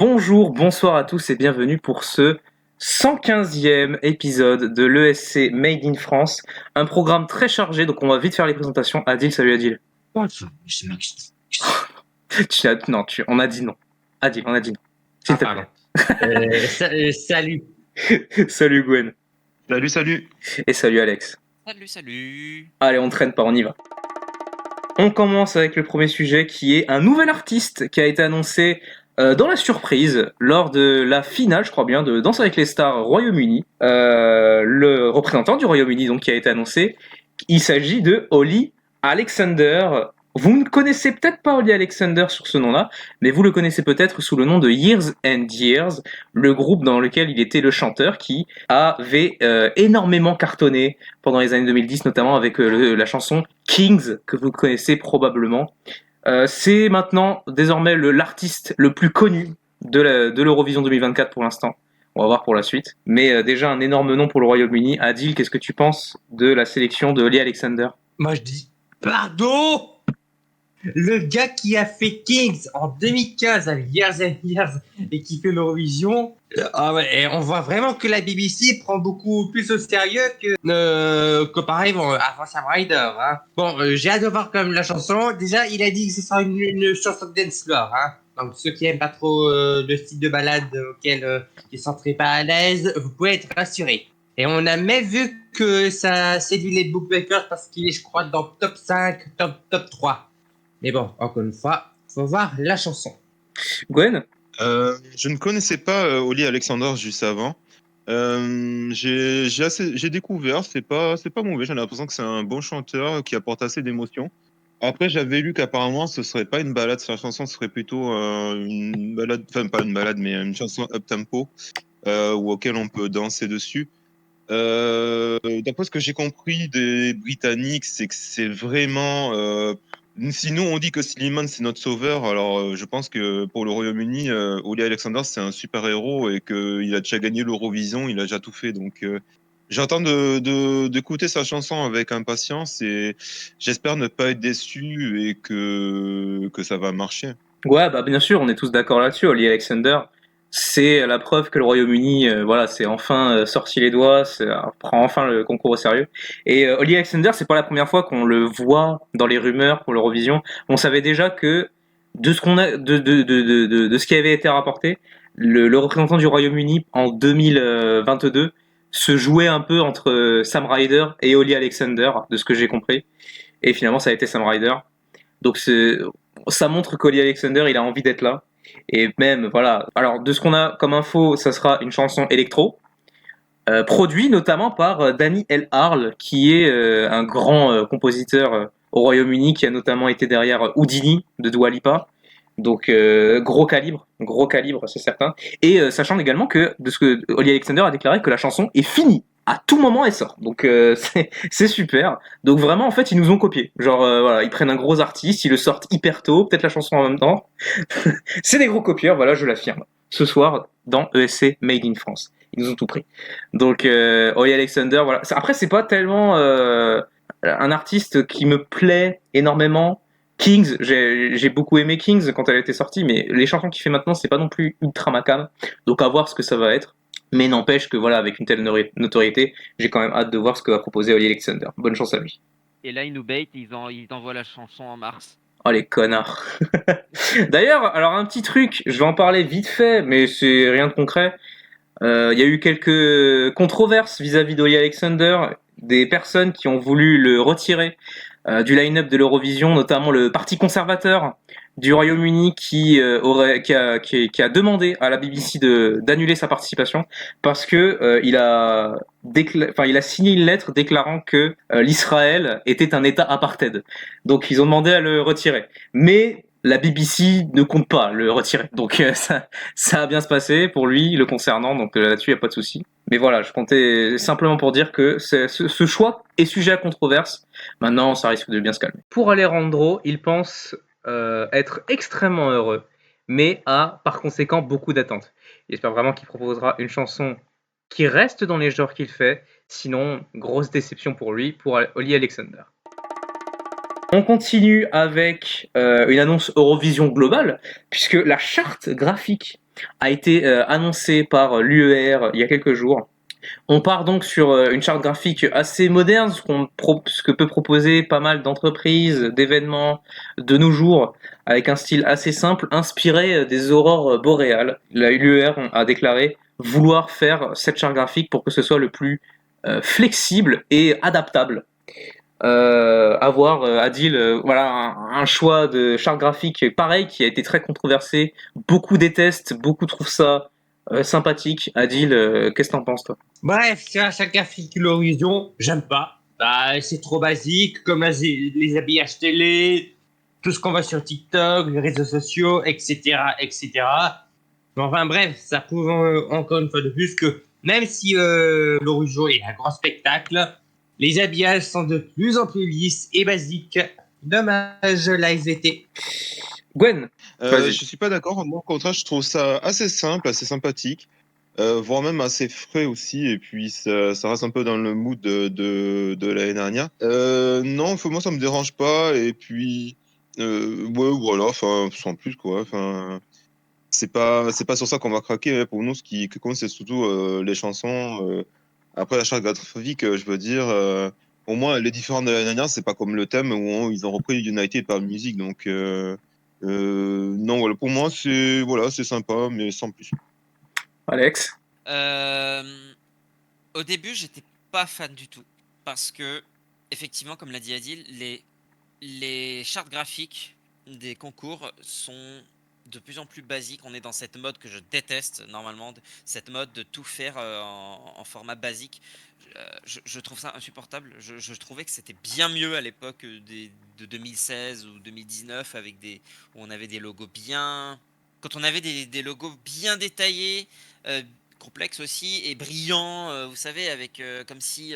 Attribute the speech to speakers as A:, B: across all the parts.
A: Bonjour, bonsoir à tous et bienvenue pour ce 115e épisode de l'ESC Made in France. Un programme très chargé, donc on va vite faire les présentations. Adil, salut Adil. On a dit non. Adil, on a dit non. S'il te plaît.
B: Salut.
A: Salut Gwen.
C: Salut.
A: Et salut Alex.
D: Salut.
A: Allez, on traîne pas, on y va. On commence avec le premier sujet qui est un nouvel artiste qui a été annoncé dans la surprise lors de la finale, je crois bien, de Danse avec les stars Royaume-Uni. Le représentant du Royaume-Uni donc qui a été annoncé, il s'agit de Holly Alexander. Vous ne connaissez peut-être pas Holly Alexander sur ce nom-là, mais vous le connaissez peut-être sous le nom de Years and Years, le groupe dans lequel il était le chanteur qui avait énormément cartonné pendant les années 2010, notamment avec la chanson Kings, que vous connaissez probablement. C'est maintenant désormais l'artiste le plus connu de l'Eurovision 2024 pour l'instant. On va voir pour la suite. Mais déjà un énorme nom pour le Royaume-Uni. Adil, qu'est-ce que tu penses de la sélection de Holly Alexander ?
B: Moi je dis pardon. Le gars qui a fait Kings en 2015 avec Years and Years et qui fait l'Eurovision, et on voit vraiment que la BBC prend beaucoup plus au sérieux que pareil avant Sam Ryder. Hein. Bon, j'ai hâte de voir comme la chanson. Déjà, il a dit que ce sera une chanson de dance floor. Hein. Donc ceux qui aiment pas trop le style de balade auquel ils ne sentiraient pas à l'aise, vous pouvez être rassurés. Et on a même vu que ça séduit les bookmakers parce qu'il est, je crois, dans top 5, top 3. Mais bon, encore une fois, faut voir la chanson.
A: Gwen ?
C: Je ne connaissais pas Holly Alexander juste avant. J'ai découvert, c'est pas mauvais. J'ai l'impression que c'est un bon chanteur qui apporte assez d'émotions. Après, j'avais lu qu'apparemment, ce serait pas une balade, sa chanson serait plutôt une balade, enfin pas une balade, mais une chanson up tempo ou auquel on peut danser dessus. D'après ce que j'ai compris des Britanniques, c'est que c'est vraiment si nous on dit que Slimane c'est notre sauveur, alors je pense que pour le Royaume-Uni, Holly Alexander c'est un super héros et qu'il a déjà gagné l'Eurovision, il a déjà tout fait. Donc j'attends d'écouter sa chanson avec impatience et j'espère ne pas être déçu et que ça va marcher.
A: Ouais, bah bien sûr, on est tous d'accord là-dessus. Holly Alexander, c'est la preuve que le Royaume-Uni, c'est enfin sorti les doigts, prend enfin le concours au sérieux. Et Holly Alexander, c'est pas la première fois qu'on le voit dans les rumeurs pour l'Eurovision. On savait déjà que de ce qu'on a, de ce qui avait été rapporté, le représentant du Royaume-Uni en 2022 se jouait un peu entre Sam Ryder et Holly Alexander, de ce que j'ai compris. Et finalement, ça a été Sam Ryder. Donc ça montre qu'Holly Alexander, il a envie d'être là. Et même, voilà. Alors, de ce qu'on a comme info, ça sera une chanson électro, produit notamment par Danny L. qui est un grand compositeur au Royaume-Uni, qui a notamment été derrière Houdini de Dua Lipa. Donc, gros calibre, c'est certain. Et sachant également que, de ce que Holly Alexander a déclaré, que la chanson est finie. À tout moment, elle sort. Donc, c'est super. Donc, vraiment, en fait, ils nous ont copié. Genre, voilà, ils prennent un gros artiste, ils le sortent hyper tôt, peut-être la chanson en même temps. C'est des gros copieurs, voilà, je l'affirme. Ce soir, dans ESC Made in France. Ils nous ont tout pris. Donc, Holly Alexander, voilà. Après, c'est pas tellement un artiste qui me plaît énormément. Kings, j'ai beaucoup aimé Kings quand elle était sortie, mais les chansons qu'il fait maintenant, c'est pas non plus ultra macam. Donc, à voir ce que ça va être. Mais n'empêche que voilà, avec une telle notoriété, j'ai quand même hâte de voir ce que va proposer Holly Alexander. Bonne chance à lui.
D: Et là, ils nous baitent, ils envoient la chanson en mars.
A: Oh les connards. D'ailleurs, alors un petit truc, je vais en parler vite fait, mais c'est rien de concret. Il y a eu quelques controverses vis-à-vis d'Holly Alexander, des personnes qui ont voulu le retirer du line-up de l'Eurovision, notamment le Parti conservateur du Royaume-Uni qui a demandé à la BBC d'annuler sa participation parce que il a signé une lettre déclarant que l'Israël était un État apartheid. Donc ils ont demandé à le retirer. Mais la BBC ne compte pas le retirer. Donc ça a bien se passer pour lui, le concernant. Donc là-dessus, il n'y a pas de souci. Mais voilà, je comptais simplement pour dire que ce choix est sujet à controverse. Maintenant, ça risque de bien se calmer. Pour Alejandro, il pense être extrêmement heureux, mais a par conséquent beaucoup d'attentes. J'espère vraiment qu'il proposera une chanson qui reste dans les genres qu'il fait, Sinon, grosse déception pour lui, pour Holly Alexander. On continue avec une annonce Eurovision globale, puisque la charte graphique a été annoncée par l'UER il y a quelques jours. On part donc sur une charte graphique assez moderne, ce que peut proposer pas mal d'entreprises, d'événements de nos jours, avec un style assez simple, inspiré des aurores boréales. La l'UER a déclaré vouloir faire cette charte graphique pour que ce soit le plus flexible et adaptable. Avoir Adil, voilà un choix de charte graphique pareil qui a été très controversé. Beaucoup détestent, beaucoup trouvent ça sympathique. Adil, qu'est-ce que t'en penses toi?
B: Bref, c'est un charte graphique l'horizon, j'aime pas. Bah, c'est trop basique, comme les habillages télé, tout ce qu'on voit sur TikTok, les réseaux sociaux, etc., etc. Mais enfin bref, ça prouve encore une fois de plus que même si l'horizon est un grand spectacle, les habillages sont de plus en plus lisses et basiques. Dommage la SVT.
A: Gwen, vas-y.
C: Je suis pas d'accord. Moi, au contraire, je trouve ça assez simple, assez sympathique, voire même assez frais aussi. Et puis, ça reste un peu dans le mood de l'année dernière. Non, moi, ça me dérange pas. Et puis, ouais, voilà. Enfin, sans plus quoi. Enfin, c'est pas sur ça qu'on va craquer. Hein. Pour nous, ce qui compte, c'est surtout les chansons. Après, la charte graphique, je veux dire. Au moins, les différentes de l'année dernière, c'est pas comme le thème où ils ont repris United par musique. Donc, non, voilà, pour moi, c'est sympa, mais sans plus.
A: Alex.
D: Au début, j'étais pas fan du tout. Parce que, effectivement, comme l'a dit Adil, les chartes graphiques des concours sont de plus en plus basiques. On est dans cette mode que je déteste normalement, cette mode de tout faire en format basique. Je trouve ça insupportable. Je trouvais que c'était bien mieux à l'époque de 2016 ou 2019 où on avait des logos bien. Quand on avait des logos bien détaillés, complexes aussi et brillants, vous savez, avec comme si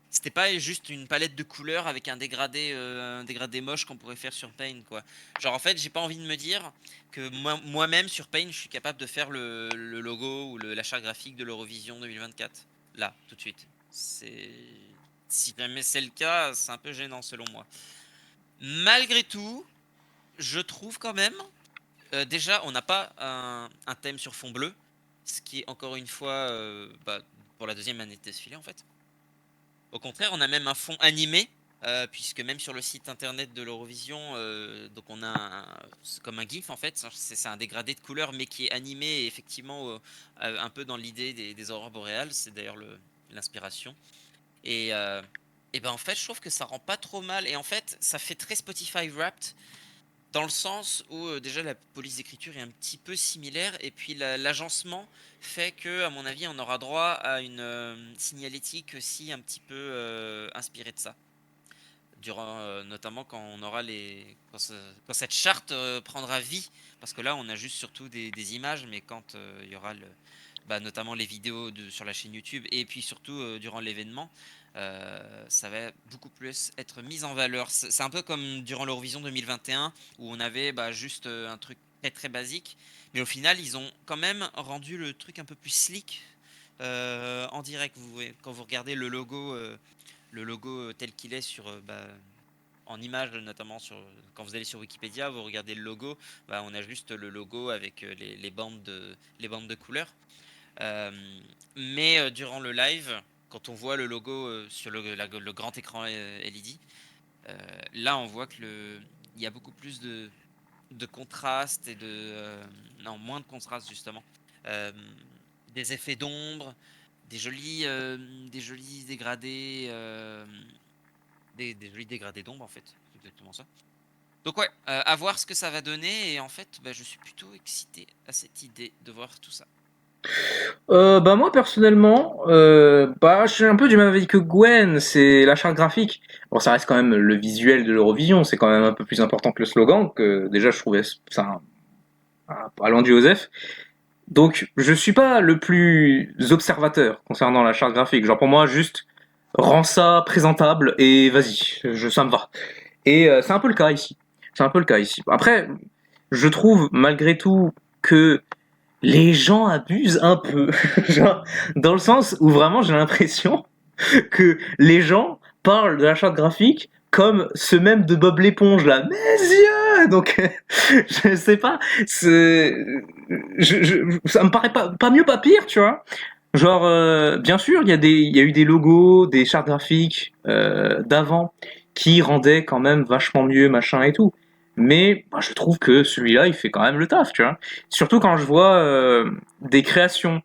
D: c'était pas juste une palette de couleurs avec un dégradé moche qu'on pourrait faire sur Paint, quoi. Genre, en fait, j'ai pas envie de me dire que moi-même sur Paint, je suis capable de faire le logo ou la charte graphique de l'Eurovision 2024. Là, tout de suite. Si jamais c'est le cas, c'est un peu gênant selon moi. Malgré tout, je trouve quand même, déjà, on n'a pas un thème sur fond bleu, ce qui est encore une fois, pour la deuxième année de défilé en fait. Au contraire, on a même un fond animé, puisque même sur le site internet de l'Eurovision, donc on a c'est comme un GIF en fait, c'est un dégradé de couleurs, mais qui est animé et effectivement un peu dans l'idée des aurores boréales, c'est d'ailleurs l'inspiration. Et ben en fait, je trouve que ça rend pas trop mal, et en fait, ça fait très Spotify Wrapped, dans le sens où déjà la police d'écriture est un petit peu similaire, et puis l'agencement fait que, à mon avis, on aura droit à une signalétique aussi un petit peu inspirée de ça. Durant, notamment quand on aura quand cette charte prendra vie, parce que là on a juste surtout des images, mais quand il y aura notamment les vidéos sur la chaîne YouTube, et puis surtout durant l'événement, ça va beaucoup plus être mis en valeur. C'est un peu comme durant l'Eurovision 2021 où on avait juste un truc très très basique, mais au final ils ont quand même rendu le truc un peu plus slick en direct. Quand vous regardez le logo tel qu'il est en image, notamment quand vous allez sur Wikipédia, vous regardez le logo, on a juste le logo avec les bandes de couleurs. Mais durant le live, quand on voit le logo sur le grand écran LED, là on voit que il y a beaucoup plus de contraste et non, moins de contraste justement. Des effets d'ombre, des jolis dégradés, des jolis dégradés d'ombre en fait, c'est exactement ça. Donc ouais, à voir ce que ça va donner, et en fait je suis plutôt excité à cette idée de voir tout ça.
A: Moi personnellement, je suis un peu du même avis que Gwen, c'est la charte graphique. Bon, ça reste quand même le visuel de l'Eurovision, c'est quand même un peu plus important que le slogan, que déjà je trouvais ça allant du Joseph. Donc je suis pas le plus observateur concernant la charte graphique. Genre pour moi, juste rends ça présentable et vas-y, ça me va. Et c'est un peu le cas ici. C'est un peu le cas ici. Après, je trouve malgré tout que les gens abusent un peu. Genre, dans le sens où vraiment j'ai l'impression que les gens parlent de la charte graphique comme ce même de Bob l'éponge là, mes yeux. Donc je sais pas, ça me paraît pas mieux pas pire, tu vois. Genre bien sûr il y a eu des logos, des chartes graphiques d'avant qui rendaient quand même vachement mieux machin et tout. Mais bah, je trouve que celui-là il fait quand même le taf, tu vois. Surtout quand je vois des créations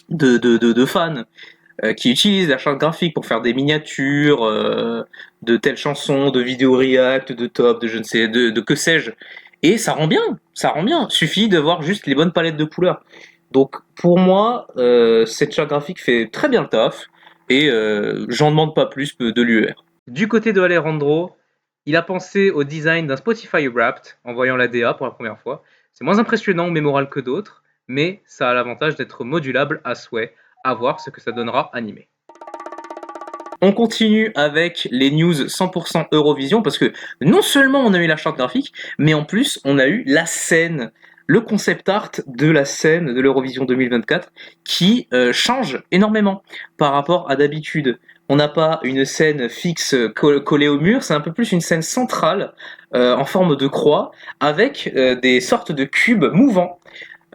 A: de fans qui utilisent la charte graphique pour faire des miniatures de telles chansons, de vidéos react, de top, de je ne sais, de que sais-je. Et ça rend bien, ça rend bien. Suffit de voir juste les bonnes palettes de couleurs. Donc pour moi, cette charte graphique fait très bien le taf et j'en demande pas plus de l'UR. Du côté de Alejandro, il a pensé au design d'un Spotify Wrapped en voyant la DA pour la première fois. C'est moins impressionnant ou mémoral que d'autres, mais ça a l'avantage d'être modulable à souhait. À voir ce que ça donnera animé. On continue avec les news 100% Eurovision parce que non seulement on a eu la charte graphique, mais en plus on a eu la scène, le concept art de la scène de l'Eurovision 2024 qui change énormément par rapport à d'habitude. On n'a pas une scène fixe collée au mur, c'est un peu plus une scène centrale en forme de croix avec des sortes de cubes mouvants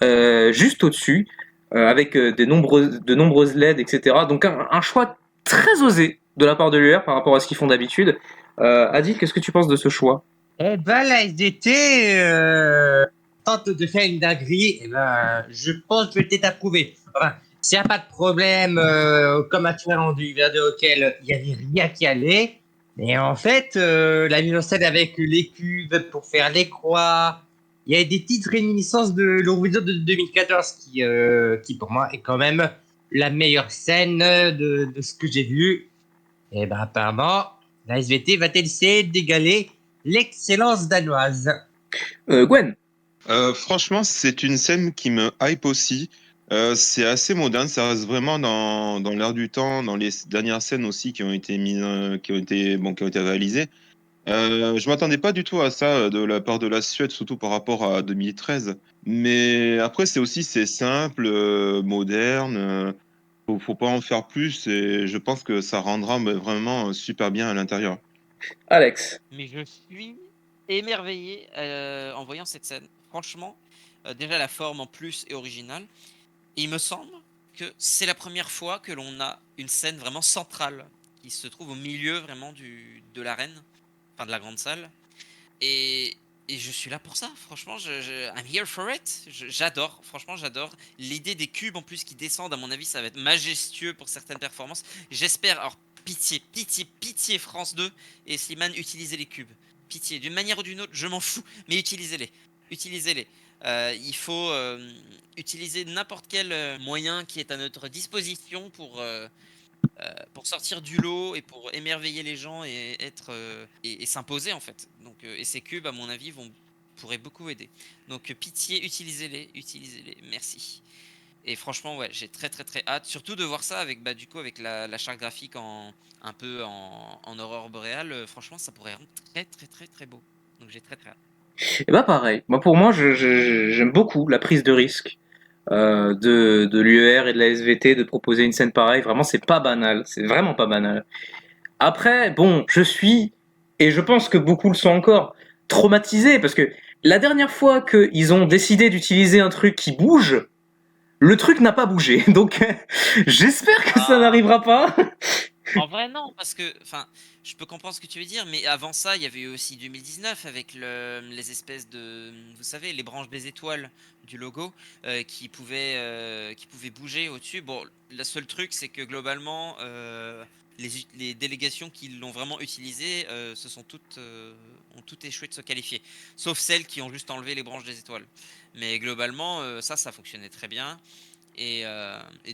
A: juste au-dessus avec de nombreuses LED, etc. Donc un choix très osé de la part de l'UR par rapport à ce qu'ils font d'habitude. Adil, qu'est-ce que tu penses de ce choix?
B: Eh ben, la SDT tente de faire une dinguerie. Eh ben, je pense que je vais peut-être approuver. Enfin, s'il n'y a pas de problème, comme à Tourelle du verre auquel il n'y avait rien qui allait. Mais en fait, la mise en scène avec les cubes pour faire les croix, il y a des petites réminiscences de l'Eurovision de 2014 qui, pour moi, est quand même la meilleure scène de ce que j'ai vu. Et ben, apparemment, la SVT va-t-elle essayer d'égaler l'excellence danoise?
A: Gwen.
C: Franchement, c'est une scène qui me hype aussi. C'est assez moderne, ça reste vraiment dans l'air du temps, dans les dernières scènes aussi qui ont été mises, qui ont été réalisées. Je m'attendais pas du tout à ça de la part de la Suède, surtout par rapport à 2013. Mais après, c'est simple, moderne. Faut pas en faire plus et je pense que ça rendra vraiment super bien à l'intérieur.
A: Alex.
D: Mais je suis émerveillé en voyant cette scène. Franchement, déjà la forme en plus est originale. Et il me semble que c'est la première fois que l'on a une scène vraiment centrale qui se trouve au milieu vraiment de l'arène, enfin de la grande salle. Et je suis là pour ça. Franchement, I'm here for it. J'adore. Franchement, j'adore. L'idée des cubes en plus qui descendent, à mon avis, ça va être majestueux pour certaines performances. J'espère. Alors, pitié, pitié, pitié, France 2 et Slimane, utilisez les cubes. Pitié, d'une manière ou d'une autre, je m'en fous, mais utilisez-les. Utilisez-les. Il faut utiliser n'importe quel moyen qui est à notre disposition pour sortir du lot et pour émerveiller les gens et être et s'imposer en fait. Donc et ces cubes à mon avis pourraient beaucoup aider. Donc pitié, utilisez-les, merci. Et franchement ouais, j'ai très très très hâte, surtout de voir ça avec du coup avec la charte graphique un peu en aurore boréale. Franchement ça pourrait rendre très très très très beau. Donc j'ai très très hâte.
A: Et bah pareil. Moi pour moi, j'aime beaucoup la prise de risque de l'UER et de la SVT de proposer une scène pareille. Vraiment, c'est pas banal. C'est vraiment pas banal. Après, bon, je suis, et je pense que beaucoup le sont encore, traumatisés parce que la dernière fois qu'ils ont décidé d'utiliser un truc qui bouge, le truc n'a pas bougé. Donc, j'espère que ça n'arrivera pas.
D: En vrai, non, parce que, enfin, je peux comprendre ce que tu veux dire, mais avant ça, il y avait eu aussi 2019 avec les espèces de, vous savez, les branches des étoiles du logo qui pouvaient bouger au-dessus. Bon, le seul truc, c'est que globalement, les délégations qui l'ont vraiment utilisé ont toutes échoué de se qualifier, sauf celles qui ont juste enlevé les branches des étoiles. Mais globalement, ça fonctionnait très bien. Et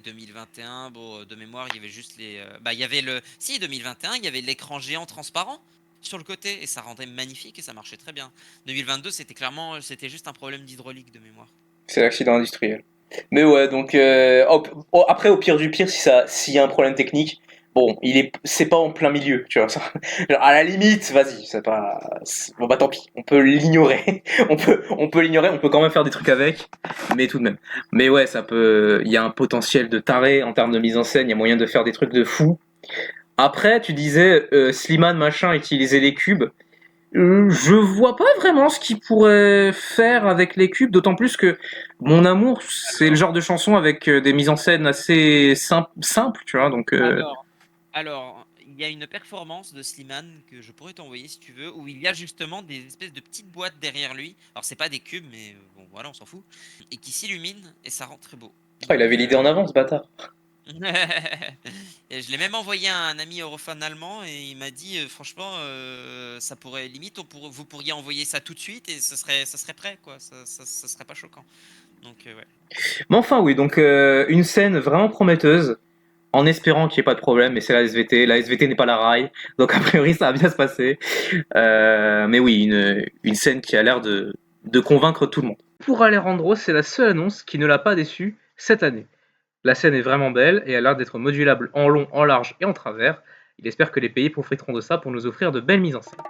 D: 2021, bon, de mémoire, il y avait juste il y avait 2021, il y avait l'écran géant transparent sur le côté et ça rendait magnifique et ça marchait très bien. 2022, c'était juste un problème d'hydraulique de mémoire.
A: C'est l'accident industriel. Mais ouais, donc après au pire du pire, s'il y a un problème technique, bon, c'est pas en plein milieu, tu vois. Genre, à la limite, vas-y, bon bah tant pis, on peut l'ignorer, on peut l'ignorer, on peut quand même faire des trucs avec, mais tout de même. Mais ouais, il y a un potentiel de taré en termes de mise en scène, il y a moyen de faire des trucs de fou. Après, tu disais Slimane machin utiliser les cubes. Je vois pas vraiment ce qu'il pourrait faire avec les cubes, d'autant plus que Mon Amour, c'est le genre de chanson avec des mises en scène assez simples, tu vois, donc
D: Alors, il y a une performance de Slimane que je pourrais t'envoyer si tu veux, où il y a justement des espèces de petites boîtes derrière lui. Alors, c'est pas des cubes, mais bon, voilà, on s'en fout. Et qui s'illuminent et ça rend très beau.
A: Oh, il avait l'idée en avance, bâtard.
D: Et je l'ai même envoyé à un ami europhone allemand et il m'a dit franchement ça pourrait limite vous pourriez envoyer ça tout de suite et ça serait prêt quoi, ça serait pas choquant. Donc ouais.
A: Mais enfin, oui, donc une scène vraiment prometteuse, en espérant qu'il n'y ait pas de problème, mais c'est la SVT. La SVT n'est pas la rail, donc a priori ça va bien se passer. Mais oui, une scène qui a l'air de convaincre tout le monde. Pour Alejandro, c'est la seule annonce qui ne l'a pas déçu cette année. La scène est vraiment belle et a l'air d'être modulable en long, en large et en travers. Il espère que les pays profiteront de ça pour nous offrir de belles mises en scène.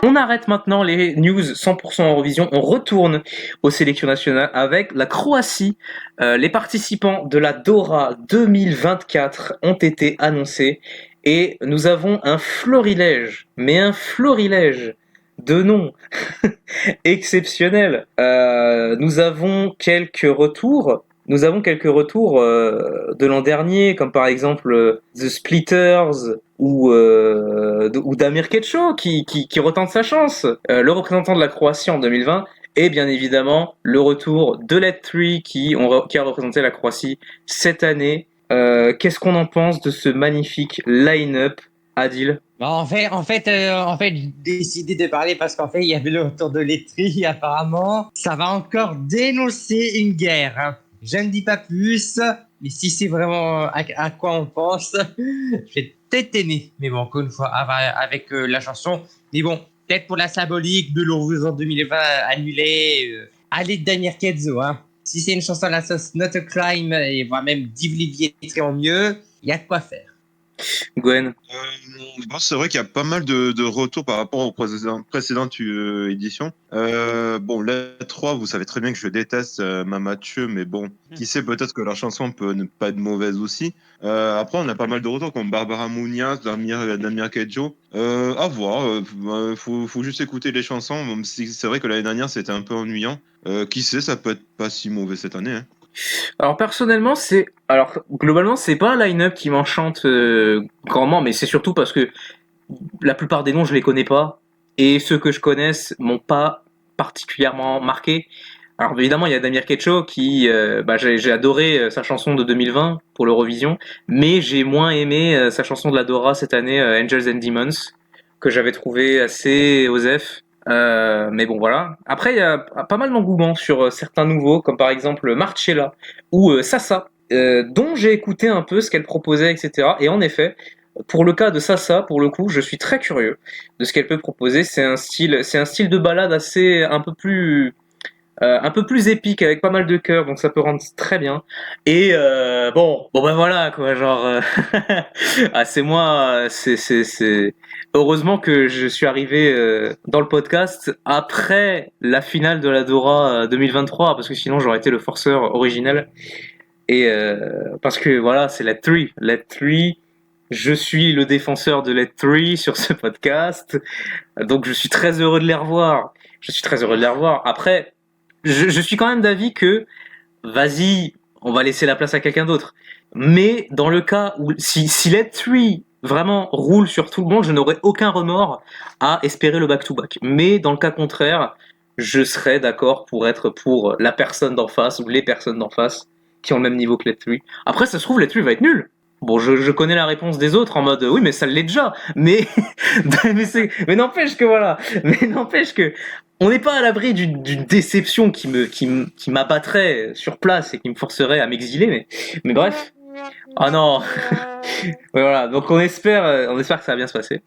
A: On arrête maintenant les news 100% Eurovision, on retourne aux sélections nationales avec la Croatie. Les participants de la Dora 2024 ont été annoncés et nous avons un florilège, mais un florilège de noms exceptionnels. Nous avons quelques retours. De l'an dernier, comme par exemple The Splitters ou Damir Ketcho qui retente sa chance. Le représentant de la Croatie en 2020 et bien évidemment le retour de Let 3 qui a représenté la Croatie cette année. Qu'est-ce qu'on en pense de ce magnifique line-up, Adil?
B: Bah, en fait, j'ai décidé de parler parce qu'en fait, il y avait le retour de l'Etri, apparemment. Ça va encore dénoncer une guerre, hein. Je ne dis pas plus, mais si c'est vraiment à quoi on pense, je vais peut-être aimer. Mais bon, encore une fois, avec la chanson. Mais bon, peut-être pour la symbolique de l'Eurovision 2020 annulée, allez Daniel Kenzo, hein. Si c'est une chanson à la sauce Not a Crime et voire même Divlivier très en mieux, il y a de quoi faire.
A: Gwen?
C: Bon, c'est vrai qu'il y a pas mal de retours par rapport aux précédentes éditions. Bon, la 3, vous savez très bien que je déteste Mathieu, mais bon, qui sait, peut-être que leur chanson peut ne pas être mauvaise aussi. Après, on a pas mal de retours comme Barbara Muniaz, Damir Kedjo. À voir, faut juste écouter les chansons, même si c'est vrai que l'année dernière c'était un peu ennuyant. Qui sait, ça peut être pas si mauvais cette année, hein.
A: Alors personnellement, globalement, c'est pas un line-up qui m'enchante grandement, mais c'est surtout parce que la plupart des noms, je les connais pas, et ceux que je connaisse m'ont pas particulièrement marqué. Alors évidemment, il y a Damir Ketcho qui, j'ai adoré sa chanson de 2020 pour l'Eurovision, mais j'ai moins aimé sa chanson de la Dora cette année, Angels and Demons, que j'avais trouvé assez osef. Mais bon, voilà. Après, il y a pas mal d'engouement sur certains nouveaux, comme par exemple Marcella ou Sasa, dont j'ai écouté un peu ce qu'elle proposait, etc. Et en effet, pour le cas de Sasa, pour le coup, je suis très curieux de ce qu'elle peut proposer. C'est un style de balade assez un peu plus épique avec pas mal de chœurs, donc ça peut rendre très bien. Et bon ben voilà quoi, genre c'est moi, c'est heureusement que je suis arrivé dans le podcast après la finale de la Dora 2023 parce que sinon j'aurais été le forceur originel. Et parce que voilà, c'est Let 3. Je suis le défenseur de Let 3 sur ce podcast, donc je suis très heureux de les revoir. Après, je suis quand même d'avis que, vas-y, on va laisser la place à quelqu'un d'autre. Mais dans le cas où, si Let 3 vraiment roule sur tout le monde, je n'aurai aucun remords à espérer le back-to-back. Mais dans le cas contraire, je serais d'accord pour être pour la personne d'en face ou les personnes d'en face qui ont le même niveau que Let 3. Après, ça se trouve, Let 3 va être nul. Bon, je connais la réponse des autres en mode oui, mais ça l'est déjà. Mais mais n'empêche que voilà. Mais n'empêche que on n'est pas à l'abri d'une déception qui m'abattrait sur place et qui me forcerait à m'exiler. Mais bref. Ah non. Ouais, voilà. Donc on espère que ça va bien se passer.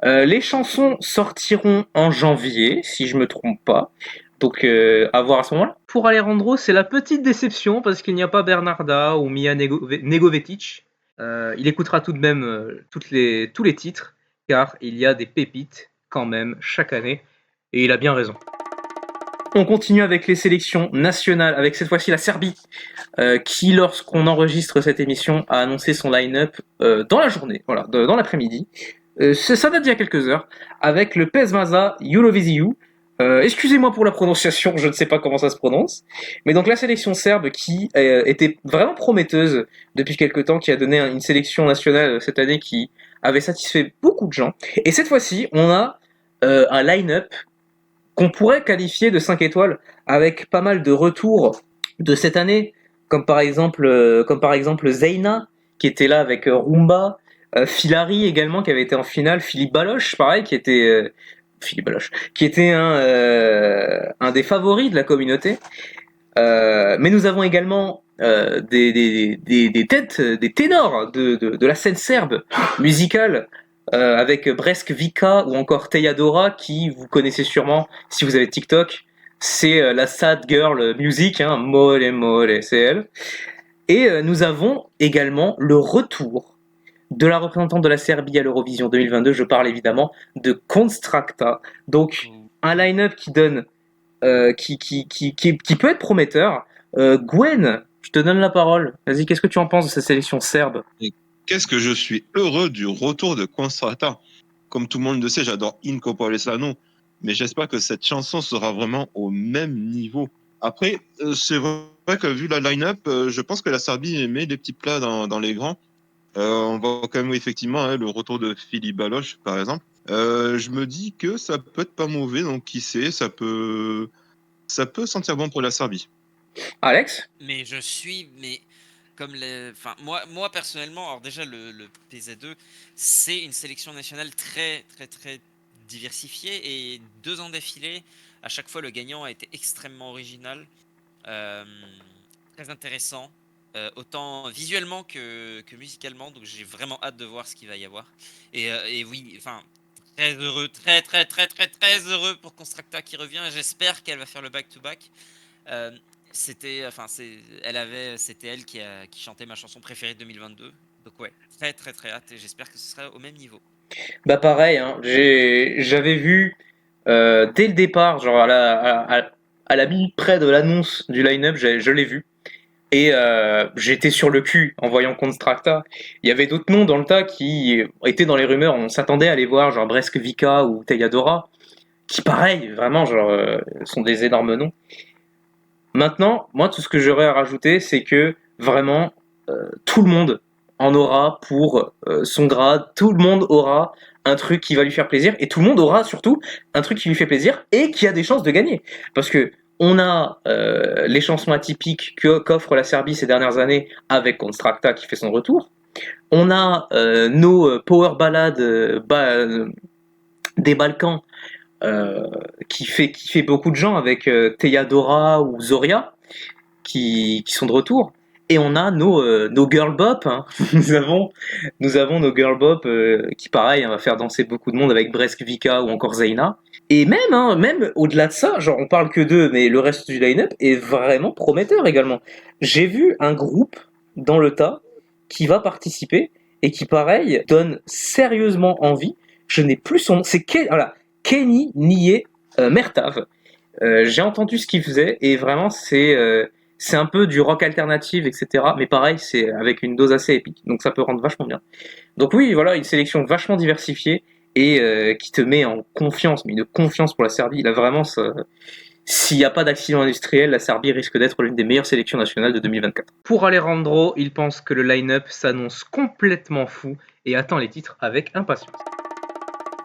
A: Les chansons sortiront en janvier, si je me trompe pas. Donc à voir à ce moment-là. Pour Alejandro, c'est la petite déception parce qu'il n'y a pas Bernarda ou Mia Negovetic. Il écoutera tout de même tous les titres, car il y a des pépites quand même chaque année, et il a bien raison. On continue avec les sélections nationales, avec cette fois-ci la Serbie, qui, lorsqu'on enregistre cette émission, a annoncé son line-up dans la journée, voilà, dans l'après-midi. Ça date d'il y a quelques heures, avec le Pezmaza Julovisiu. Excusez-moi pour la prononciation, je ne sais pas comment ça se prononce. Mais donc la sélection serbe qui était vraiment prometteuse depuis quelques temps, qui a donné une sélection nationale cette année qui avait satisfait beaucoup de gens. Et cette fois-ci, on a un line-up qu'on pourrait qualifier de 5 étoiles, avec pas mal de retours de cette année, comme par exemple Zeina, qui était là avec Rumba, Filari également, qui avait été en finale, Philippe Baloche, pareil, qui était un des favoris de la communauté. Mais nous avons également des têtes, des ténors de la scène serbe musicale, avec Bresk Vika ou encore Tejadora, qui vous connaissez sûrement si vous avez TikTok. C'est la sad girl music, hein, mole mole, c'est elle. Et nous avons également le retour de la représentante de la Serbie à l'Eurovision 2022. Je parle évidemment de Constracta. Donc un line-up qui donne, qui peut être prometteur. Gwen, je te donne la parole. Vas-y, qu'est-ce que tu en penses de cette sélection serbe?
C: Qu'est-ce que je suis heureux du retour de Constrata. Comme tout le monde le sait, j'adore Inco Polesano, mais j'espère que cette chanson sera vraiment au même niveau. Après, c'est vrai que vu la line-up, je pense que la Serbie met des petits plats dans les grands. On voit quand même effectivement hein, le retour de Philippe Baloche, par exemple. Je me dis que ça peut être pas mauvais, donc qui sait, ça peut sentir bon pour la Serbie.
A: Alex?
D: Mais comme enfin, moi personnellement, alors déjà le PZ2, c'est une sélection nationale très très très diversifiée et 2 ans d'affilée, à chaque fois le gagnant a été extrêmement original, très intéressant, autant visuellement que musicalement, donc j'ai vraiment hâte de voir ce qu'il va y avoir. Et oui, enfin très heureux, très très très très très heureux pour Constracta qui revient. J'espère qu'elle va faire le back-to-back. C'était elle qui chantait ma chanson préférée de 2022. Donc ouais, très très très hâte et j'espère que ce sera au même niveau.
A: Bah pareil, hein, j'avais vu dès le départ, genre à la minute près de l'annonce du line-up, je l'ai vu. Et j'étais sur le cul en voyant Constracta. Il y avait d'autres noms dans le tas qui étaient dans les rumeurs. On s'attendait à les voir, genre Bresk Vika ou Tejadora, qui pareil, vraiment, genre, sont des énormes noms. Maintenant, moi, tout ce que j'aurais à rajouter, c'est que vraiment, tout le monde en aura pour son grade. Tout le monde aura un truc qui va lui faire plaisir. Et tout le monde aura surtout un truc qui lui fait plaisir et qui a des chances de gagner. Parce que on a les chansons atypiques qu'offre la Serbie ces dernières années avec Constracta qui fait son retour. On a nos power ballades des Balkans qui fait beaucoup de gens avec Tejadora ou Zoria qui sont de retour. Et on a nos girl bop. Hein. nous avons nos girl bop qui pareil va faire danser beaucoup de monde avec Bresk Vika ou encore Zeina. Et même au-delà de ça, genre on parle que d'eux, mais le reste du line-up est vraiment prometteur également. J'ai vu un groupe dans le tas qui va participer et qui pareil donne sérieusement envie. Je n'ai plus son nom. C'est Kenny Nié Mertav. J'ai entendu ce qu'il faisait et vraiment c'est un peu du rock alternative, etc. Mais pareil, c'est avec une dose assez épique. Donc ça peut rendre vachement bien. Donc oui, voilà, une sélection vachement diversifiée et qui te met en confiance, mais une confiance pour la Serbie. Là vraiment, s'il n'y a pas d'accident industriel, la Serbie risque d'être l'une des meilleures sélections nationales de 2024. Pour Alejandro, il pense que le line-up s'annonce complètement fou et attend les titres avec impatience.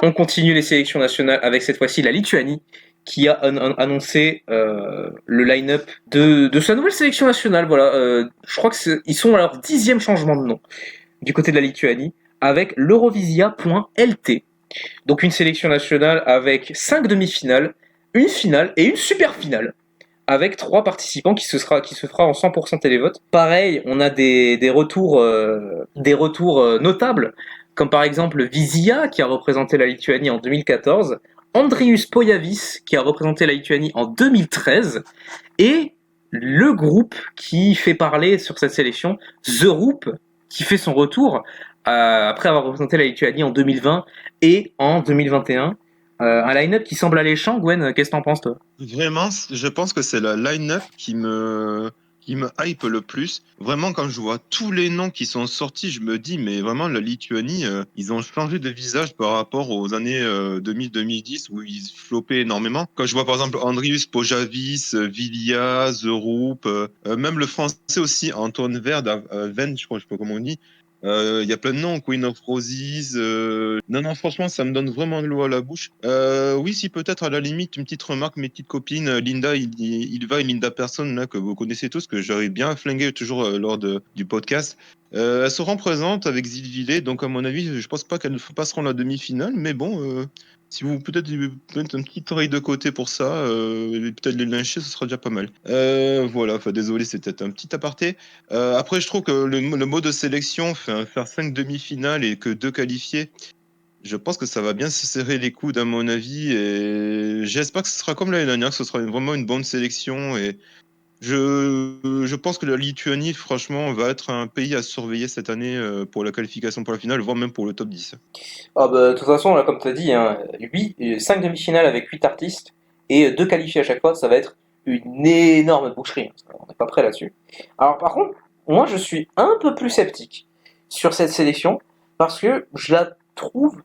A: On continue les sélections nationales avec cette fois-ci la Lituanie, qui a annoncé le line-up de sa nouvelle sélection nationale. Voilà, je crois qu'ils sont à leur 10e changement de nom du côté de la Lituanie, avec l'Eurovisia.lt. Donc une sélection nationale avec 5 demi-finales, une finale et une super finale, avec 3 participants qui se fera en 100% télévote. Pareil, on a des retours notables, comme par exemple Vizia, qui a représenté la Lituanie en 2014, Andrius Pojavis, qui a représenté la Lituanie en 2013, et le groupe qui fait parler sur cette sélection, The Roop, qui fait son retour après avoir représenté la Lituanie en 2020 et en 2021. Un line-up qui semble alléchant. Gwen, qu'est-ce que t'en penses, toi?
C: Vraiment, je pense que c'est la line-up qui me hype le plus. Vraiment, quand je vois tous les noms qui sont sortis, je me dis, mais vraiment, la Lituanie, ils ont changé de visage par rapport aux années 2000-2010 où ils floppaient énormément. Quand je vois par exemple Andrius Pojavis, Vilja, The Roop, même le français aussi, Antoine Verde, Vend, je sais pas comment on dit. Il y a plein de noms, Queen of Roses. Non, non, franchement, ça me donne vraiment de l'eau à la bouche. Oui, si peut-être à la limite, une petite remarque, mes petites copines, Linda, Ilva et Linda Persson, là, que vous connaissez tous, que j'arrive bien à flinguer toujours lors du podcast. Elles seront présentes avec Zilvile, donc à mon avis, je pense pas qu'elles passeront la demi-finale, mais bon, si vous peut-être mettre une petite oreille de côté pour ça, et peut-être les lyncher, ce sera déjà pas mal. Voilà, enfin désolé, c'était un petit aparté. Après, je trouve que le mode de sélection, faire 5 demi-finales et que 2 qualifiés, je pense que ça va bien se serrer les coudes à mon avis. Et j'espère que ce sera comme l'année dernière, que ce sera vraiment une bonne sélection. Et je pense que la Lituanie, franchement, va être un pays à surveiller cette année pour la qualification pour la finale, voire même pour le top 10.
A: Ah bah, de toute façon, là, comme tu as dit, hein, 5 demi-finales avec 8 artistes et 2 qualifiés à chaque fois, ça va être une énorme boucherie. On n'est pas prêt là-dessus. Alors par contre, moi je suis un peu plus sceptique sur cette sélection parce que je la trouve,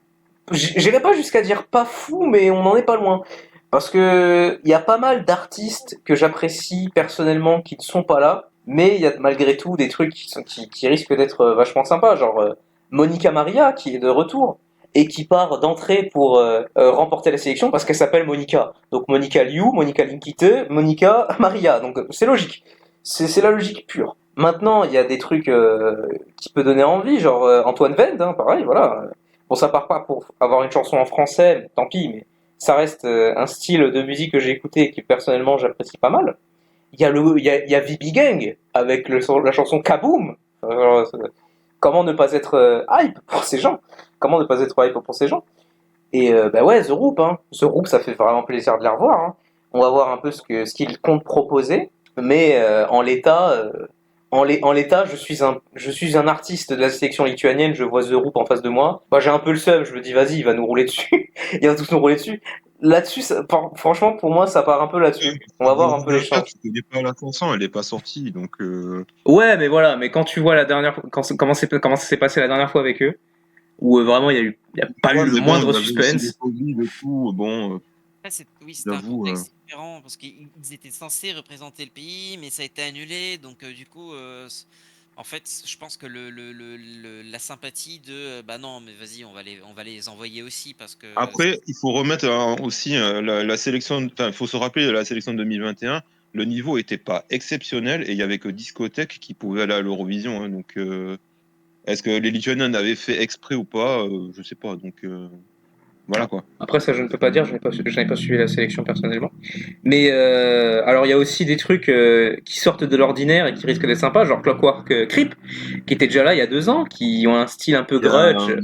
A: j'irai pas jusqu'à dire pas fou, mais on n'en est pas loin. Parce que il y a pas mal d'artistes que j'apprécie personnellement qui ne sont pas là, mais il y a malgré tout des trucs qui risquent d'être vachement sympas, genre Monica Maria qui est de retour et qui part d'entrée pour remporter la sélection parce qu'elle s'appelle Monica. Donc Monica Liu, Monica Linkite, Monica Maria. Donc c'est logique. C'est la logique pure. Maintenant, il y a des trucs qui peut donner envie, genre Antoine Vend, hein, pareil, voilà. Bon, ça part pas pour avoir une chanson en français, tant pis, mais ça reste un style de musique que j'ai écouté et qui personnellement j'apprécie pas mal. Il y a VB Gang avec la chanson Kaboom. Alors, comment ne pas être hype pour ces gens? Comment ne pas être hype pour ces gens? Et bah ouais, The Roop, hein. The Roop, ça fait vraiment plaisir de les revoir, hein. On va voir un peu ce qu'ils comptent proposer, mais en l'état, je suis un artiste de la sélection lituanienne, je vois The Roop en face de moi. Bah, j'ai un peu le seum, je me dis, vas-y, il va nous rouler dessus. Il va tous nous rouler dessus. Là-dessus, franchement, pour moi, ça part un peu là-dessus. On va voir un peu les chances.
C: Tu connais pas la chanson, elle est pas sortie, donc.
A: Ouais, mais voilà, mais quand tu vois comment ça s'est passé la dernière fois avec eux, où vraiment il y a pas eu le moindre suspense.
C: Bon,
D: Oui, c'était un
C: j'avoue.
D: contexte différent parce qu'ils étaient censés représenter le pays, mais ça a été annulé. Donc, du coup, en fait, je pense que la sympathie de bah non, mais vas-y, on va les envoyer aussi parce que.
C: Après, il faut remettre aussi la sélection. Enfin, il faut se rappeler la sélection 2021. Le niveau était pas exceptionnel et il y avait que Discothèque qui pouvait aller à l'Eurovision, hein. Donc, est-ce que les Lituaniens avaient fait exprès ou pas? Je sais pas. Donc, voilà quoi.
A: Après, ça, je ne peux pas dire, je n'ai pas suivi la sélection personnellement. Mais alors, il y a aussi des trucs qui sortent de l'ordinaire et qui risquent d'être sympas, genre Clockwork Creep, qui était déjà là il y a 2 ans, qui ont un style un peu grudge.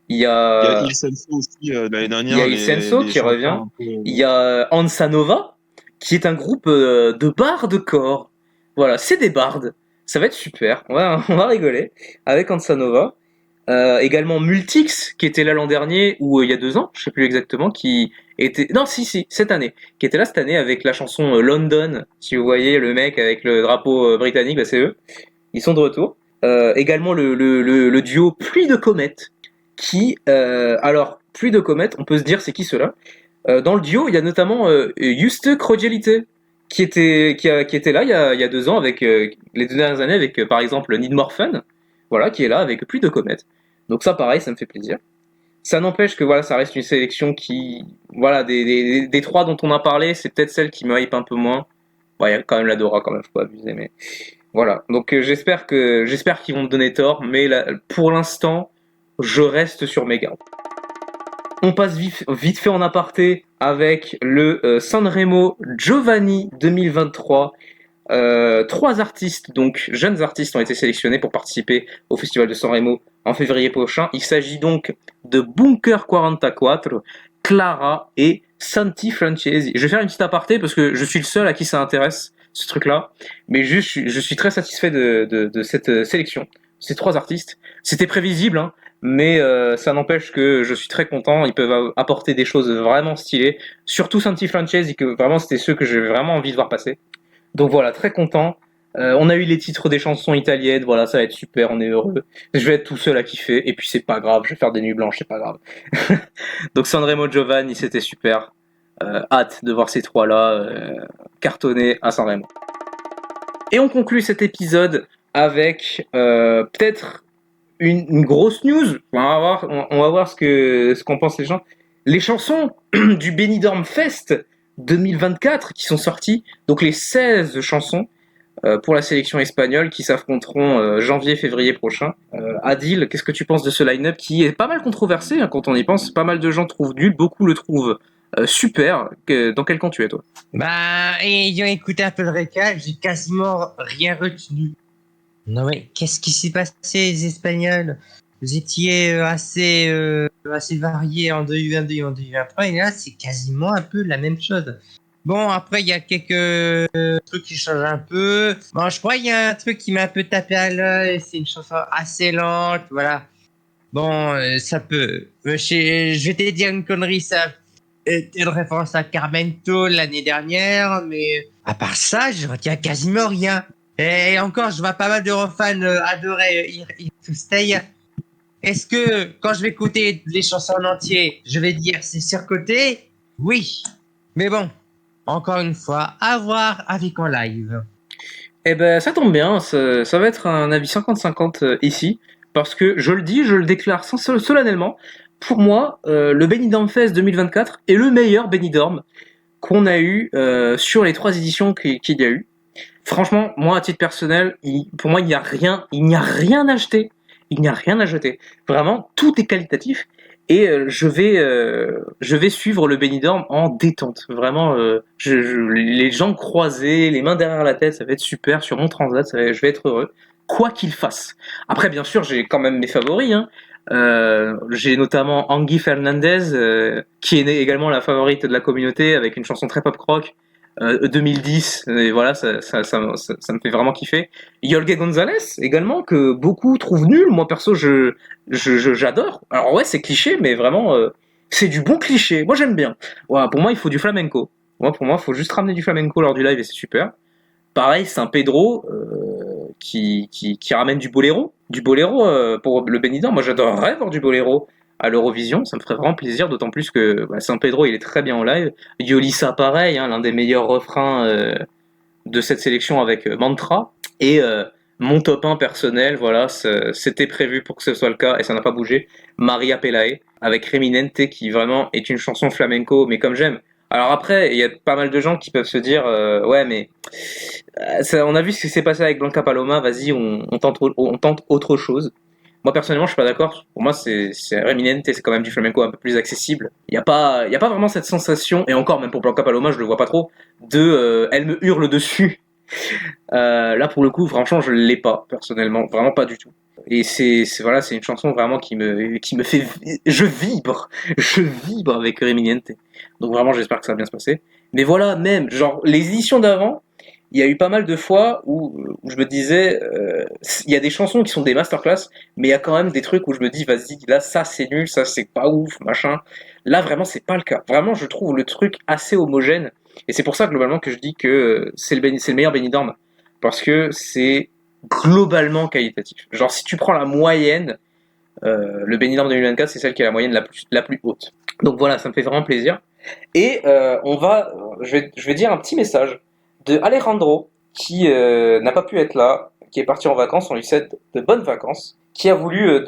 A: Il y
C: Il y a
A: a
C: Il Senso aussi l'année
A: il
C: dernière.
A: y a Il Senso qui revient. Il y a Ansanova, qui est un groupe de bardes corps. Voilà, c'est des bardes. Ça va être super. On va rigoler avec Ansanova. Également Multix, qui était là l'an dernier, ou il y a 2 ans, je sais plus exactement, qui était... Non, si, cette année. Qui était là cette année avec la chanson London. Si vous voyez le mec avec le drapeau britannique, bah, c'est eux. Ils sont de retour. Également le duo Pluie de comètes, qui... alors, Pluie de comètes, on peut se dire c'est qui cela? Dans le duo, il y a notamment Juste Krogelite, qui était là il y a 2 ans, avec les 2 dernières années, avec par exemple Need More Fun, voilà, qui est là avec Pluie de comètes. Donc ça, pareil, ça me fait plaisir. Ça n'empêche que voilà, ça reste une sélection qui, voilà, des 3 dont on a parlé, c'est peut-être celle qui me hype un peu moins. Bon, il y a quand même la Dora, quand même, faut pas abuser, mais voilà. Donc j'espère qu'ils vont me donner tort, mais là, pour l'instant, je reste sur mes gardes. On passe vite fait en aparté avec le Sanremo Giovanni 2023. 3 artistes, donc jeunes artistes, ont été sélectionnés pour participer au Festival de Sanremo en février prochain. Il s'agit donc de Bunker 44, Clara et Santi Francesi. Je vais faire une petite aparté parce que je suis le seul à qui ça intéresse, ce truc-là. Mais je suis très satisfait de cette sélection. Ces 3 artistes. C'était prévisible, hein, mais ça n'empêche que je suis très content. Ils peuvent apporter des choses vraiment stylées, surtout Santi Frances, que vraiment c'était ceux que j'ai vraiment envie de voir passer. Donc voilà, très content. On a eu les titres des chansons italiennes, voilà, ça va être super, on est heureux. Je vais être tout seul à kiffer, et puis c'est pas grave, je vais faire des nuits blanches, c'est pas grave. Donc Sanremo Giovanni, c'était super. Hâte de voir ces trois-là cartonner à Sanremo. Et on conclut cet épisode avec peut-être une grosse news. On va voir ce qu'en pensent les gens. Les chansons du Benidorm Fest 2024 qui sont sorties, donc les 16 chansons pour la sélection espagnole qui s'affronteront janvier-février prochain. Adil, qu'est-ce que tu penses de ce line-up qui est pas mal controversé hein, quand on y pense? Pas mal de gens trouvent nul, beaucoup le trouvent super. Dans quel camp tu es toi?
B: Ayant écouté un peu le récal, j'ai quasiment rien retenu. Non mais qu'est-ce qui s'est passé les Espagnols? Vous étiez assez variés en 2022 et en 2023 et là c'est quasiment un peu la même chose. Bon après il y a quelques trucs qui changent un peu. Bon je crois qu'il y a un truc qui m'a un peu tapé à l'œil, c'est une chanson assez lente, voilà. Bon ça peut. Je vais te dire une connerie, ça était une référence à Carmento l'année dernière, mais à part ça je retiens quasiment rien. Et encore, je vois pas mal de fans adorer Here to Stay. Est-ce que quand je vais écouter les chansons en entier, je vais dire c'est surcoté? Oui. Mais bon, encore une fois, à voir avec en live.
A: Eh ben, ça tombe bien, ça va être un avis 50-50 ici, parce que je le dis, je le déclare solennellement, pour moi, le Benidorm Fest 2024 est le meilleur Benidorm qu'on a eu sur les 3 éditions qu'il y a eu. Franchement, moi, à titre personnel, pour moi, il n'y a rien à acheter. Il n'y a rien à jeter. Vraiment, tout est qualitatif. Et je vais suivre le Benidorm en détente. Vraiment, les jambes croisées, les mains derrière la tête, ça va être super. Sur mon transat, je vais être heureux. Quoi qu'il fasse. Après, bien sûr, j'ai quand même mes favoris. Hein. J'ai notamment Angie Fernandez, qui est également la favorite de la communauté, avec une chanson très pop-rock. 2010, et voilà, ça me fait vraiment kiffer. Yolge Gonzalez également, que beaucoup trouvent nul. Moi perso, j'adore. Alors ouais, c'est cliché, mais vraiment, c'est du bon cliché. Moi j'aime bien. Voilà, pour moi, il faut du flamenco. Pour moi, il faut juste ramener du flamenco lors du live et c'est super. Pareil, Saint Pedro, qui ramène du boléro. Du boléro pour le Benidorm. Moi j'adorerais voir du boléro à l'Eurovision, ça me ferait vraiment plaisir, d'autant plus que San Pedro il est très bien en live. Yolissa pareil, hein, l'un des meilleurs refrains de cette sélection avec Mantra. Et mon top 1 personnel, voilà, c'était prévu pour que ce soit le cas et ça n'a pas bougé. Maria Pelae avec Reminente qui vraiment est une chanson flamenco, mais comme j'aime. Alors après, il y a pas mal de gens qui peuvent se dire ouais mais on a vu ce qui s'est passé avec Blanca Paloma, vas-y on tente autre chose. Moi personnellement, je suis pas d'accord. Pour moi, c'est Reminente, c'est quand même du flamenco un peu plus accessible. Il y a pas vraiment cette sensation, et encore même pour Blanca Paloma, je le vois pas trop. Elle me hurle dessus. Là pour le coup, franchement, je l'ai pas personnellement, vraiment pas du tout. Et c'est une chanson vraiment qui me fait, je vibre avec Reminente. Donc vraiment, j'espère que ça va bien se passer. Mais voilà, même genre les éditions d'avant. Il y a eu pas mal de fois où je me disais, il y a des chansons qui sont des masterclass, mais il y a quand même des trucs où je me dis, vas-y, là, ça c'est nul, ça c'est pas ouf, machin. Là, vraiment, c'est pas le cas. Vraiment, je trouve le truc assez homogène. Et c'est pour ça, globalement, que je dis que c'est le meilleur Benidorm. Parce que c'est globalement qualitatif. Genre, si tu prends la moyenne, le Benidorm 2024, c'est celle qui a la moyenne la plus haute. Donc voilà, ça me fait vraiment plaisir. Et je vais dire un petit message de Alejandro, qui n'a pas pu être là, qui est parti en vacances, on lui souhaite de bonnes vacances, qui a voulu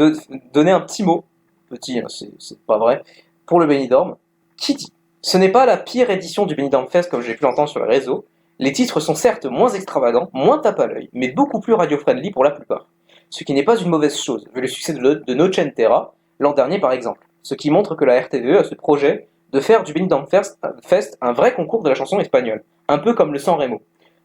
A: donner un petit mot, petit, hein, c'est pas vrai, pour le Benidorm, qui dit « Ce n'est pas la pire édition du Benidorm Fest comme j'ai pu l'entendre sur les réseaux. Les titres sont certes moins extravagants, moins tape à l'œil, mais beaucoup plus radio-friendly pour la plupart. Ce qui n'est pas une mauvaise chose, vu le succès de Noche Entera, l'an dernier par exemple. Ce qui montre que la RTVE a ce projet de faire du Benidorm Fest un vrai concours de la chanson espagnole, un peu comme le Sanremo.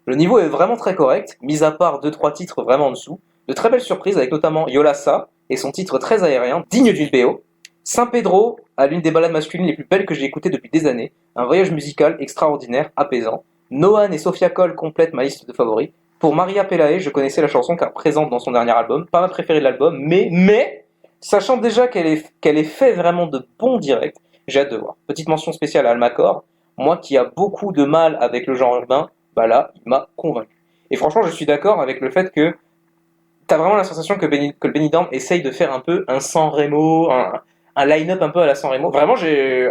A: Le niveau est vraiment très correct, mis à part 2-3 titres vraiment en dessous, de très belles surprises avec notamment Yolassa et son titre très aérien, digne d'une BO. Saint Pedro a l'une des ballades masculines les plus belles que j'ai écoutées depuis des années, un voyage musical extraordinaire, apaisant. Noan et Sophia Cole complètent ma liste de favoris. Pour Maria Pelae, je connaissais la chanson car présente dans son dernier album, pas ma préférée de l'album, mais sachant déjà qu'elle est fait vraiment de bons directs, j'ai hâte de voir. Petite mention spéciale à Almacor, moi qui a beaucoup de mal avec le genre urbain, bah là, il m'a convaincu. Et franchement, je suis d'accord avec le fait que t'as vraiment la sensation que le Benidorm essaye de faire un peu un San Remo, un line-up un peu à la San Remo. Vraiment,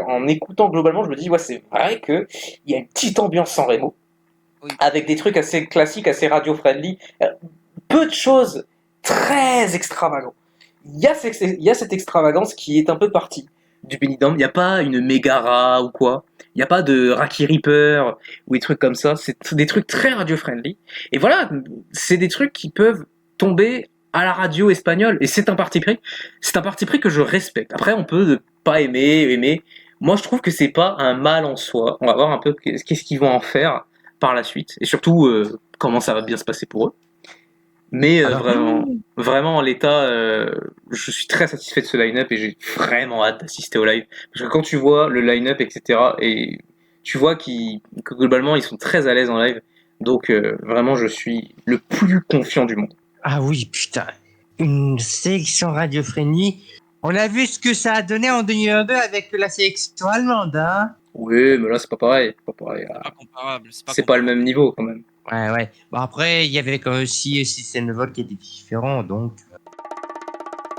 A: en écoutant globalement, je me dis, ouais, c'est vrai qu'il y a une petite ambiance San Remo,
D: Oui.
A: avec des trucs assez classiques, assez radio-friendly. Peu de choses très extravagantes. Il y a cette extravagance qui est un peu partie du Benidorm. Il n'y a pas une Megara ou quoi. Il n'y a pas de Raki Reaper ou des trucs comme ça. C'est des trucs très radio-friendly. Et voilà, c'est des trucs qui peuvent tomber à la radio espagnole. Et c'est un parti pris. C'est un parti pris que je respecte. Après, on peut ne pas aimer. Moi, je trouve que c'est pas un mal en soi. On va voir un peu qu'est-ce qu'ils vont en faire par la suite. Et surtout, comment ça va bien se passer pour eux. Mais
B: Alors,
A: vraiment, en l'état, je suis très satisfait de ce line-up et j'ai vraiment hâte d'assister au live. Parce que quand tu vois le line-up, etc., et tu vois que globalement, ils sont très à l'aise en live. Donc, vraiment, je suis le plus confiant du monde.
B: ah oui, putain. Une sélection radiophrénie. On a vu ce que ça a donné en 2022 avec la sélection allemande, hein.
A: Oui, mais là, c'est pas pareil. C'est pas pareil.
D: Pas comparable.
A: C'est pas le même niveau, quand même.
B: Ouais. Bon, après, il y avait quand même aussi System Vol qui était différent, donc.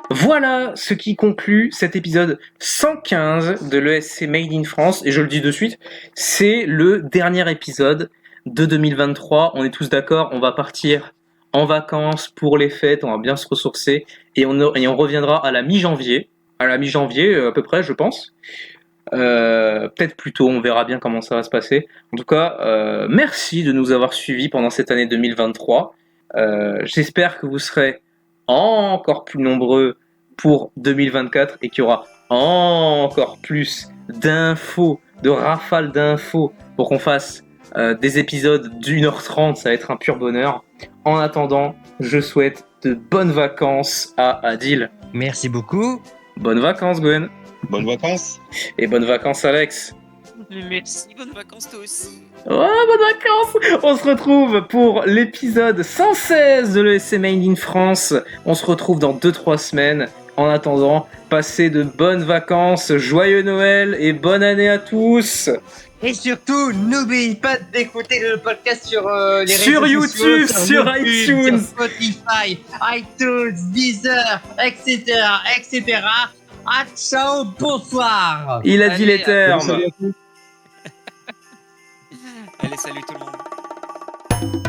A: Voilà ce qui conclut cet épisode 115 de l'ESC Made in France. Et je le dis de suite, c'est le dernier épisode de 2023. On est tous d'accord, on va partir en vacances pour les fêtes, on va bien se ressourcer. Et on reviendra à la mi-janvier. À la mi-janvier, à peu près, je pense. Peut-être plus tôt, on verra bien comment ça va se passer. En tout cas, merci de nous avoir suivis pendant cette année 2023. J'espère que vous serez encore plus nombreux pour 2024 et qu'il y aura encore plus d'infos, de rafales d'infos pour qu'on fasse des épisodes d'1h30, ça va être un pur bonheur. En attendant, je souhaite de bonnes vacances à Adil.
B: Merci beaucoup.
A: Bonnes vacances Gwen.
C: Bonnes vacances.
A: Et bonnes vacances Alex.
D: Merci, bonnes vacances toi aussi.
A: Oh, bonnes vacances. On se retrouve pour l'épisode 116 de l'ESC Made in France. On se retrouve dans 2-3 semaines. En attendant, passez de bonnes vacances, joyeux Noël et bonne année à tous.
B: Et surtout, n'oubliez pas d'écouter le podcast sur les
A: Sur
B: réseaux
A: YouTube,
B: sociaux,
A: sur iTunes.
B: sur Spotify, iTunes, Deezer, etc. Ah, ciao, bonsoir.
A: Il a dit
D: Allez,
A: les termes.
C: Salut à tous.
D: Allez, salut tout le monde.